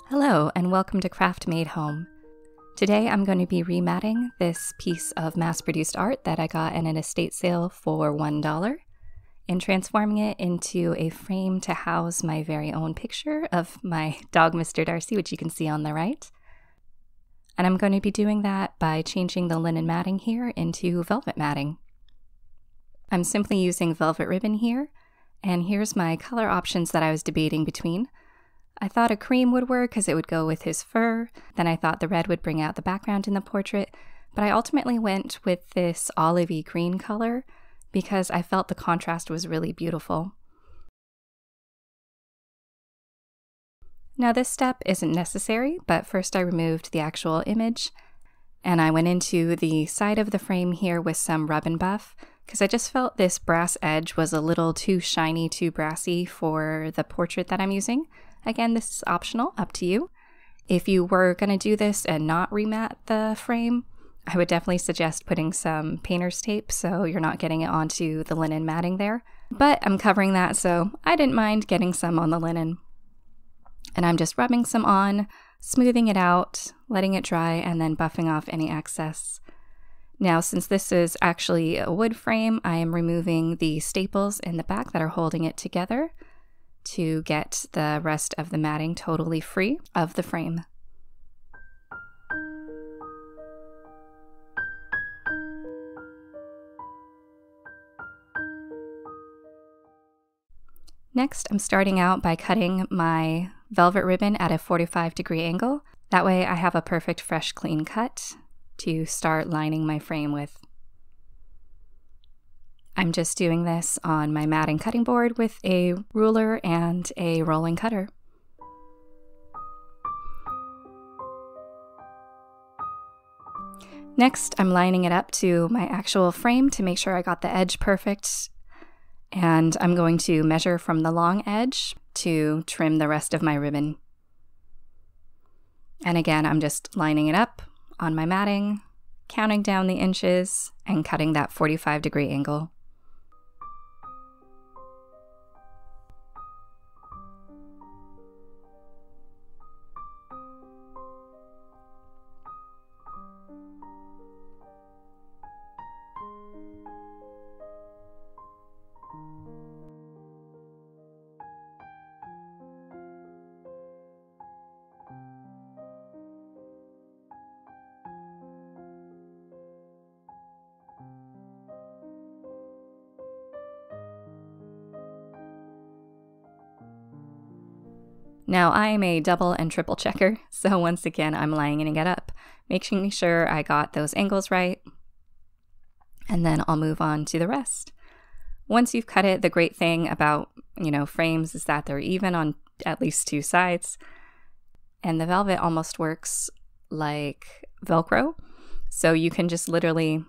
Hello and welcome to Craft Made Home. Today I'm going to be rematting this piece of mass-produced art that I got in an estate sale for $1 and transforming it into a frame to house my very own picture of my dog Mr. Darcy, which you can see on the right. And I'm going to be doing that by changing the linen matting here into velvet matting. I'm simply using velvet ribbon here, and here's my color options that I was debating between. I thought a cream would work because it would go with his fur. Then I thought the red would bring out the background in the portrait, but I ultimately went with this olivey green color because I felt the contrast was really beautiful. Now this step isn't necessary, but first I removed the actual image and I went into the side of the frame here with some rub and buff because I just felt this brass edge was a little too shiny, too brassy for the portrait that I'm using. Again, this is optional, up to you. If you were going to do this and not remat the frame, I would definitely suggest putting some painter's tape so you're not getting it onto the linen matting there. But I'm covering that, so I didn't mind getting some on the linen. And I'm just rubbing some on, smoothing it out, letting it dry, and then buffing off any excess. Now, since this is actually a wood frame, I am removing the staples in the back that are holding it together to get the rest of the matting totally free of the frame. Next, I'm starting out by cutting my velvet ribbon at a 45-degree angle. That way I have a perfect, fresh, clean cut to start lining my frame with. I'm just doing this on my matting cutting board with a ruler and a rolling cutter. Next, I'm lining it up to my actual frame to make sure I got the edge perfect. And I'm going to measure from the long edge to trim the rest of my ribbon. And again, I'm just lining it up on my matting, counting down the inches, and cutting that 45-degree angle. Now I am a double and triple checker, so once again I'm lining it up, making sure I got those angles right, and then I'll move on to the rest. Once you've cut it, the great thing about, frames is that they're even on at least two sides, and the velvet almost works like Velcro, so you can just literally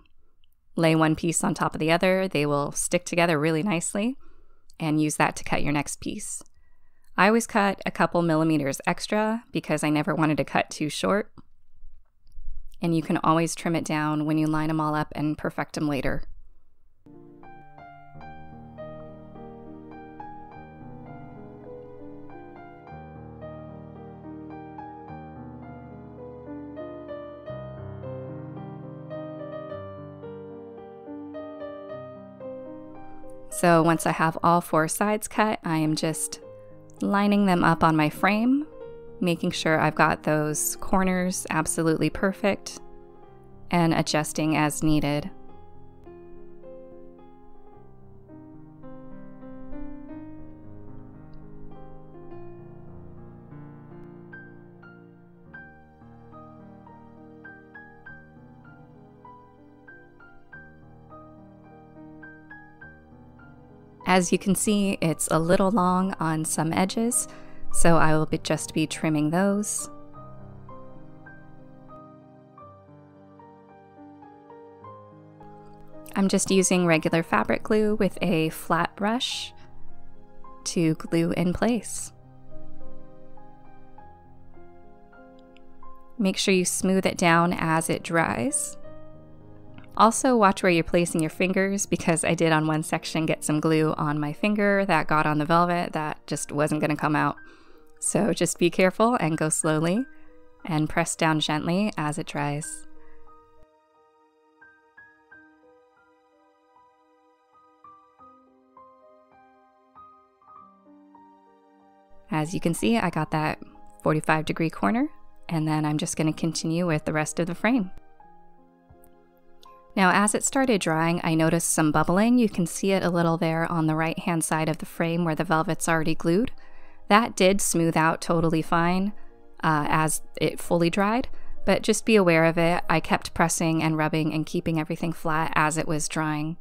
lay one piece on top of the other. They will stick together really nicely, and use that to cut your next piece. I always cut a couple millimeters extra because I never wanted to cut too short. And you can always trim it down when you line them all up and perfect them later. So once I have all four sides cut, I am just lining them up on my frame, making sure I've got those corners absolutely perfect, and adjusting as needed. As you can see, it's a little long on some edges, so I will just be trimming those. I'm just using regular fabric glue with a flat brush to glue in place. Make sure you smooth it down as it dries. Also, watch where you're placing your fingers, because I did on one section get some glue on my finger that got on the velvet that just wasn't going to come out. So just be careful and go slowly, and press down gently as it dries. As you can see, I got that 45-degree corner, and then I'm just going to continue with the rest of the frame. Now, as it started drying, I noticed some bubbling. You can see it a little there on the right-hand side of the frame where the velvet's already glued. That did smooth out totally fine as it fully dried, but just be aware of it. I kept pressing and rubbing and keeping everything flat as it was drying.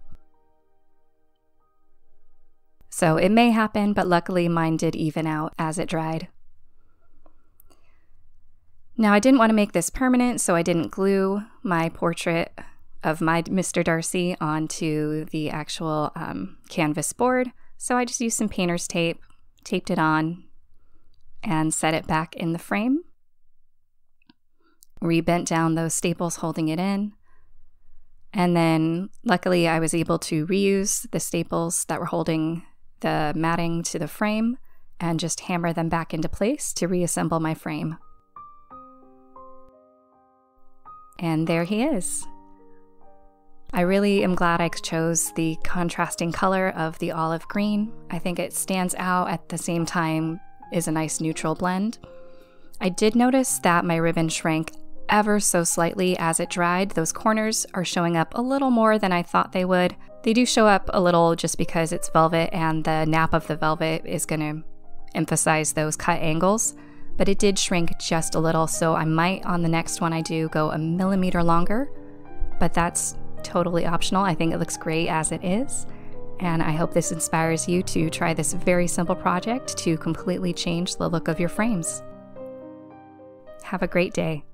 So it may happen, but luckily mine did even out as it dried. Now, I didn't want to make this permanent, so I didn't glue my portrait of my Mr. Darcy onto the actual canvas board. So I just used some painter's tape, taped it on, and set it back in the frame. Rebent down those staples holding it in. And then luckily I was able to reuse the staples that were holding the matting to the frame and just hammer them back into place to reassemble my frame. And there he is. I really am glad I chose the contrasting color of the olive green. I think it stands out, at the same time is a nice neutral blend. I did notice that my ribbon shrank ever so slightly as it dried. Those corners are showing up a little more than I thought they would. They do show up a little just because it's velvet and the nap of the velvet is going to emphasize those cut angles, but it did shrink just a little, so I might on the next one I do go a millimeter longer, but that's totally optional. I think it looks great as it is, and I hope this inspires you to try this very simple project to completely change the look of your frames. Have a great day.